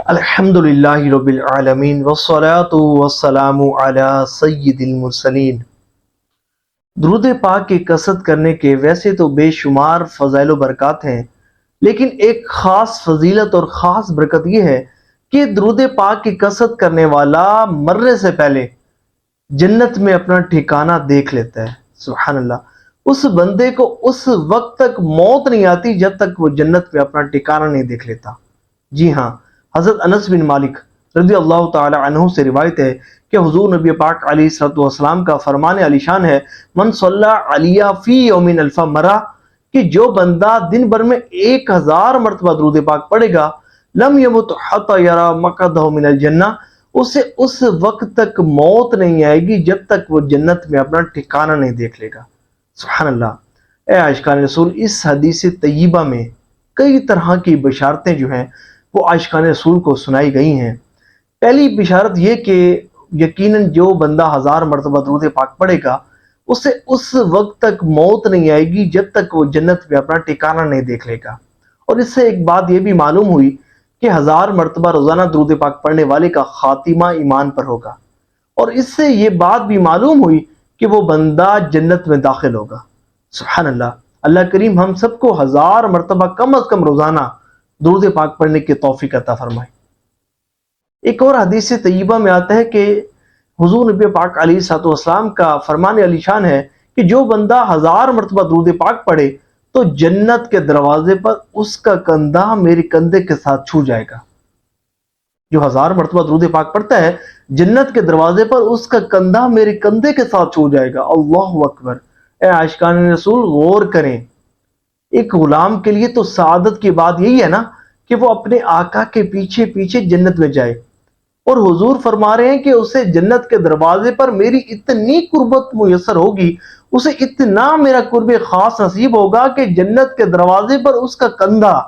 الحمدللہ رب العالمین والصلاة والسلام علی سید المرسلین۔ درود پاک کی کثرت کرنے کے ویسے تو بے شمار فضائل و برکات ہیں، لیکن ایک خاص فضیلت اور خاص برکت یہ ہے کہ درود پاک کی کثرت کرنے والا مرنے سے پہلے جنت میں اپنا ٹھکانہ دیکھ لیتا ہے۔ سبحان اللہ، اس بندے کو اس وقت تک موت نہیں آتی جب تک وہ جنت میں اپنا ٹھکانہ نہیں دیکھ لیتا۔ جی ہاں، حضرت انس بن مالک رضی اللہ تعالی عنہ سے روایت ہے کہ حضور نبی پاک علیہ الصلوۃ والسلام کا فرمان علی شان ہے، من صلی علیہ فی یوم الف مرہ، کہ جو بندہ دن بھر میں 1000 مرتبہ درود پاک پڑھے گا، لم یمت حتی یرا مقعدہ من الجنہ، اسے اس وقت تک موت نہیں آئے گی جب تک وہ جنت میں اپنا ٹھکانہ نہیں دیکھ لے گا۔ سبحان اللہ۔ اے عاشقان رسول، اس حدیث طیبہ میں کئی طرح کی بشارتیں جو ہیں وہ عاشقان رسول کو سنائی گئی ہیں۔ پہلی بشارت یہ کہ یقیناً جو بندہ 1000 مرتبہ درود پاک پڑھے گا، اسے اس وقت تک موت نہیں آئے گی جب تک وہ جنت میں اپنا ٹھکانہ نہیں دیکھ لے گا۔ اور اس سے ایک بات یہ بھی معلوم ہوئی کہ 1000 مرتبہ روزانہ درود پاک پڑھنے والے کا خاتمہ ایمان پر ہوگا، اور اس سے یہ بات بھی معلوم ہوئی کہ وہ بندہ جنت میں داخل ہوگا۔ سبحان اللہ۔ اللہ کریم ہم سب کو 1000 مرتبہ کم از کم روزانہ درود پاک پڑھنے کی توفیق عطا فرمائے۔ ایک اور حدیث طیبہ میں آتا ہے کہ حضور نبی پاک علیہ الصلوۃ والسلام کا فرمان علی شان ہے کہ جو بندہ 1000 مرتبہ درود پاک پڑھے تو جنت کے دروازے پر اس کا کندھا میرے کندھے کے ساتھ چھو جائے گا۔ جو 1000 مرتبہ درود پاک پڑھتا ہے، جنت کے دروازے پر اس کا کندھا میرے کندھے کے ساتھ چھو جائے گا۔ اللہ اکبر۔ اے عاشقان رسول، غور کریں، ایک غلام کے لیے تو سعادت کی بات یہی ہے نا کہ وہ اپنے آقا کے پیچھے پیچھے جنت میں جائے، اور حضور فرما رہے ہیں کہ اسے جنت کے دروازے پر میری اتنی قربت میسر ہوگی، اسے اتنا میرا قرب خاص نصیب ہوگا کہ جنت کے دروازے پر اس کا کندھا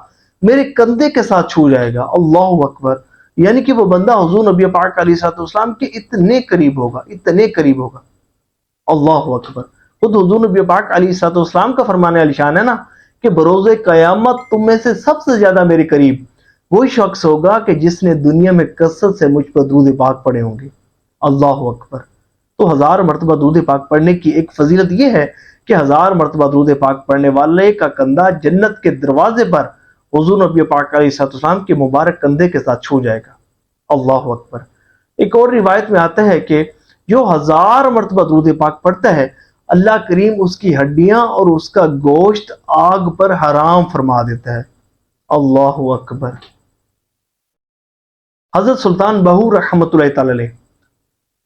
میرے کندھے کے ساتھ چھو جائے گا۔ اللہ اکبر۔ یعنی کہ وہ بندہ حضور نبی پاک علیہ الصلوۃ والسلام کے اتنے قریب ہوگا، اتنے قریب ہوگا۔ اللہ اکبر۔ خود حضور نبی پاک علیہ الصلوۃ والسلام کا فرمان علی شان ہے نا کہ بروز قیامت تم میں سے سب سے زیادہ میرے قریب وہی شخص ہوگا کہ جس نے دنیا میں کثرت سے مجھ پر درود پاک پڑھے ہوں گے۔ اللہ اکبر۔ تو 1000 مرتبہ درود پاک پڑھنے کی ایک فضیلت یہ ہے کہ 1000 مرتبہ درود پاک پڑھنے والے کا کندھا جنت کے دروازے پر حضور نبی پاک علیہ الصلوۃ والسلام کے مبارک کندھے کے ساتھ چھو جائے گا۔ اللہ اکبر۔ ایک اور روایت میں آتا ہے کہ جو 1000 مرتبہ درود پاک پڑھتا ہے، اللہ کریم اس کی ہڈیاں اور اس کا گوشت آگ پر حرام فرما دیتا ہے۔ اللہ اکبر۔ حضرت سلطان بہو رحمۃ اللہ تعالی علیہ،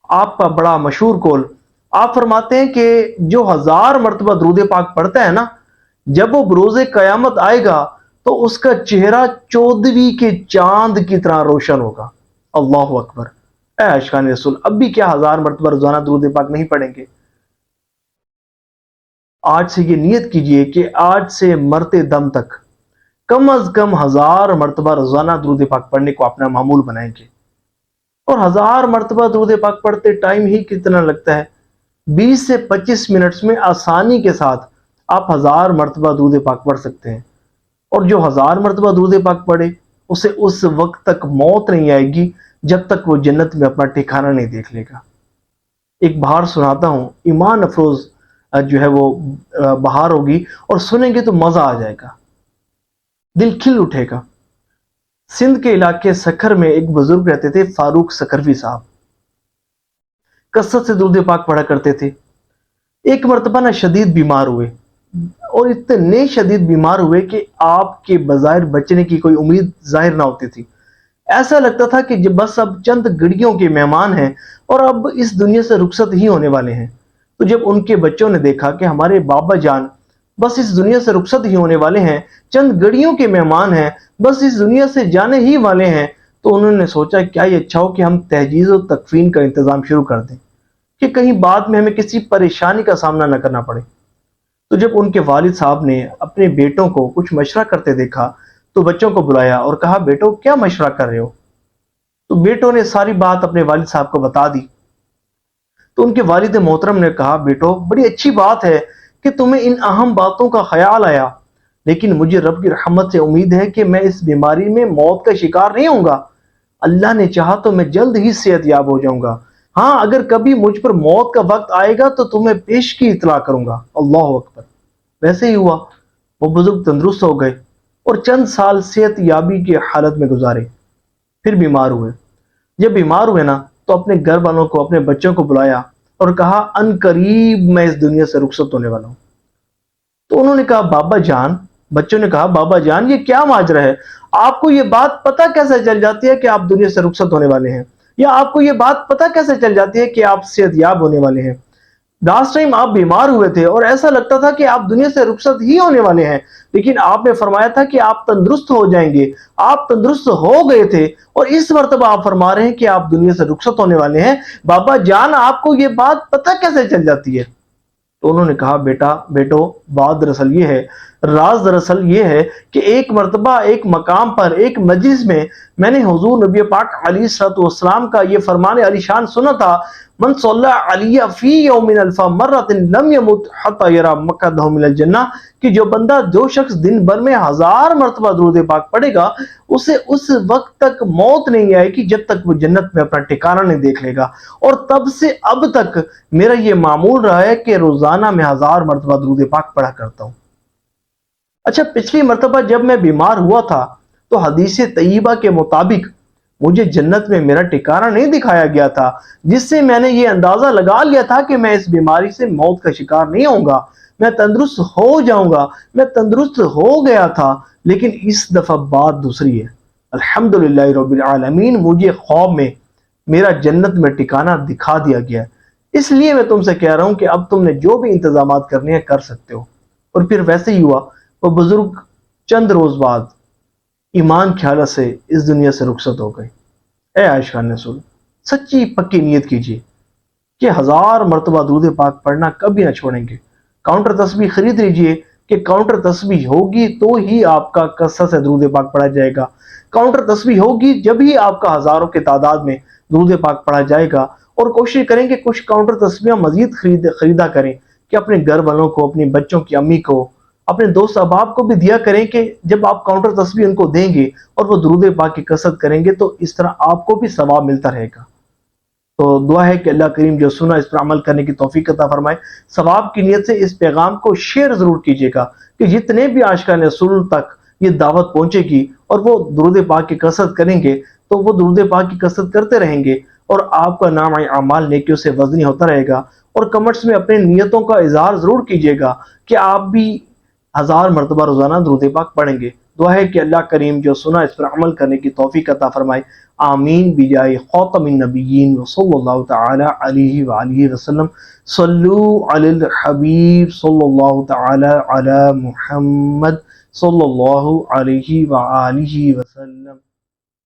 آپ کا بڑا مشہور قول، آپ فرماتے ہیں کہ جو 1000 مرتبہ درود پاک پڑھتا ہے نا، جب وہ بروز قیامت آئے گا تو اس کا چہرہ 14ویں کے چاند کی طرح روشن ہوگا۔ اللہ اکبر۔ اے عاشقان رسول، اب بھی کیا 1000 مرتبہ روزانہ درود پاک نہیں پڑھیں گے؟ آج سے یہ نیت کیجئے کہ آج سے مرتے دم تک کم از کم 1000 مرتبہ روزانہ درود پاک پڑھنے کو اپنا معمول بنائیں گے۔ اور 1000 مرتبہ درود پاک پڑھتے ٹائم ہی کتنا لگتا ہے؟ 20 سے 25 منٹس میں آسانی کے ساتھ آپ 1000 مرتبہ درود پاک پڑھ سکتے ہیں۔ اور جو 1000 مرتبہ درود پاک پڑھے، اسے اس وقت تک موت نہیں آئے گی جب تک وہ جنت میں اپنا ٹھکانہ نہیں دیکھ لے گا۔ ایک بہار سناتا ہوں، ایمان افروز جو ہے وہ بہار ہوگی، اور سنیں گے تو مزہ آ جائے گا، دل کھل اٹھے گا۔ سندھ کے علاقے سکھر میں ایک بزرگ رہتے تھے، فاروق سکھروی صاحب، کثرت سے درود پاک پڑھا کرتے تھے۔ ایک مرتبہ نہ شدید بیمار ہوئے، اور اتنے شدید بیمار ہوئے کہ آپ کے بظاہر بچنے کی کوئی امید ظاہر نہ ہوتی تھی۔ ایسا لگتا تھا کہ بس اب چند گھڑیوں کے مہمان ہیں اور اب اس دنیا سے رخصت ہی ہونے والے ہیں۔ تو جب ان کے بچوں نے دیکھا کہ ہمارے بابا جان بس اس دنیا سے رخصت ہی ہونے والے ہیں، چند گھڑیوں کے مہمان ہیں، بس اس دنیا سے جانے ہی والے ہیں، تو انہوں نے سوچا کیا یہ اچھا ہو کہ ہم تہجیز و تکفین کا انتظام شروع کر دیں کہ کہیں بعد میں ہمیں کسی پریشانی کا سامنا نہ کرنا پڑے۔ تو جب ان کے والد صاحب نے اپنے بیٹوں کو کچھ مشورہ کرتے دیکھا تو بچوں کو بلایا اور کہا، بیٹو کیا مشورہ کر رہے ہو؟ تو بیٹوں نے ساری بات اپنے والد صاحب کو بتا دی۔ تو ان کے والد محترم نے کہا، بیٹو بڑی اچھی بات ہے کہ تمہیں ان اہم باتوں کا خیال آیا، لیکن مجھے رب کی رحمت سے امید ہے کہ میں اس بیماری میں موت کا شکار نہیں ہوں گا۔ اللہ نے چاہا تو میں جلد ہی صحت یاب ہو جاؤں گا. ہاں اگر کبھی مجھ پر موت کا وقت آئے گا تو تمہیں پیش کی اطلاع کروں گا. اللہ اکبر. ویسے ہی ہوا. وہ بزرگ تندرست ہو گئے اور چند سال صحت یابی کی حالت میں گزارے. پھر بیمار ہوئے. جب بیمار ہوئے نا تو اپنے گھر والوں کو، اپنے بچوں کو بلایا اور کہا ان قریب میں اس دنیا سے رخصت ہونے والا ہوں. تو انہوں نے کہا بابا جان، بچوں نے کہا بابا جان یہ کیا ماجرا ہے؟ آپ کو یہ بات پتہ کیسے چل جاتی ہے کہ آپ دنیا سے رخصت ہونے والے ہیں؟ یا آپ کو یہ بات پتہ کیسے چل جاتی ہے کہ آپ صحت یاب ہونے والے ہیں؟ لاسٹ ٹائم آپ بیمار ہوئے تھے اور ایسا لگتا تھا کہ آپ دنیا سے رخصت ہی ہونے والے ہیں، لیکن آپ نے فرمایا تھا کہ آپ تندرست ہو جائیں گے. آپ تندرست ہو گئے تھے اور اس مرتبہ آپ فرما رہے ہیں کہ آپ دنیا سے رخصت ہونے والے ہیں. بابا جان آپ کو یہ بات پتہ کیسے چل جاتی ہے؟ تو انہوں نے کہا بیٹو، بات دراصل یہ ہے، راز دراصل یہ ہے کہ ایک مرتبہ ایک مقام پر ایک مجلس میں نے حضور نبی پاک علیہ الصلوۃ والسلام کا یہ فرمان علی شان سنا تھا، من صلی علی فی یوم الف مرۃ لم یمت حتی یری مقعدہ من الجنہ، کہ جو بندہ، جو شخص دن بھر میں 1000 مرتبہ درود پاک پڑھے گا اسے اس وقت تک موت نہیں آئے گی جب تک وہ جنت میں اپنا ٹھکانہ نہیں دیکھ لے گا. اور تب سے اب تک میرا یہ معمول رہا ہے کہ روزانہ میں 1000 مرتبہ درود پاک پڑھا کرتا ہوں. اچھا، پچھلی مرتبہ جب میں بیمار ہوا تھا تو حدیث طیبہ کے مطابق مجھے جنت میں میرا ٹھکانہ نہیں دکھایا گیا تھا، جس سے میں نے یہ اندازہ لگا لیا تھا کہ میں اس بیماری سے موت کا شکار نہیں ہوں گا، میں تندرست ہو جاؤں گا. میں تندرست ہو گیا تھا، لیکن اس دفعہ بات دوسری ہے. الحمدللہ رب العالمین، مجھے خواب میں میرا جنت میں ٹھکانہ دکھا دیا گیا. اس لیے میں تم سے کہہ رہا ہوں کہ اب تم نے جو بھی انتظامات کرنے ہیں کر سکتے ہو. اور پھر ویسے ہی ہوا. وہ بزرگ چند روز بعد ایمان خیالت سے اس دنیا سے رخصت ہو گئے. اے عاشقان رسول، سچی پکی نیت کیجیے کہ 1000 مرتبہ درود پاک پڑھنا کبھی نہ چھوڑیں گے. کاؤنٹر تسبیح خرید لیجئے کہ کاؤنٹر تسبیح ہوگی تو ہی آپ کا کثرت سے درود پاک پڑھا جائے گا. کاؤنٹر تسبیح ہوگی جب ہی آپ کا ہزاروں کے تعداد میں درود پاک پڑھا جائے گا. اور کوشش کریں کہ کچھ کاؤنٹر تسبیحاں مزید خریدا کریں کہ اپنے گھر والوں کو، اپنی بچوں کی امی کو، اپنے دوست احباب کو بھی دیا کریں کہ جب آپ کاؤنٹر تسبیح ان کو دیں گے اور وہ درود پاک کی کثرت کریں گے تو اس طرح آپ کو بھی ثواب ملتا رہے گا. تو دعا ہے کہ اللہ کریم جو سنا اس پر عمل کرنے کی توفیق عطا فرمائے. ثواب کی نیت سے اس پیغام کو شیئر ضرور کیجیے گا کہ جتنے بھی عاشقان رسول تک یہ دعوت پہنچے گی اور وہ درود پاک کی کثرت کریں گے تو وہ درود پاک کی کثرت کرتے رہیں گے اور آپ کا نام اعمال نیکیوں سے وزنی ہوتا رہے گا. اور کمنٹس میں اپنے نیتوں کا اظہار ضرور کیجیے گا کہ آپ بھی 1000 مرتبہ روزانہ درود پاک پڑھیں گے. دعا ہے کہ اللہ کریم جو سنا اس پر عمل کرنے کی توفیق عطا فرمائے. آمین بجائے خاتم النبیین وصلی اللہ تعالی علیہ وآلہ وسلم. صلو علی الحبیب صلی اللہ تعالی علی محمد صلی اللہ علیہ وآلہ وسلم.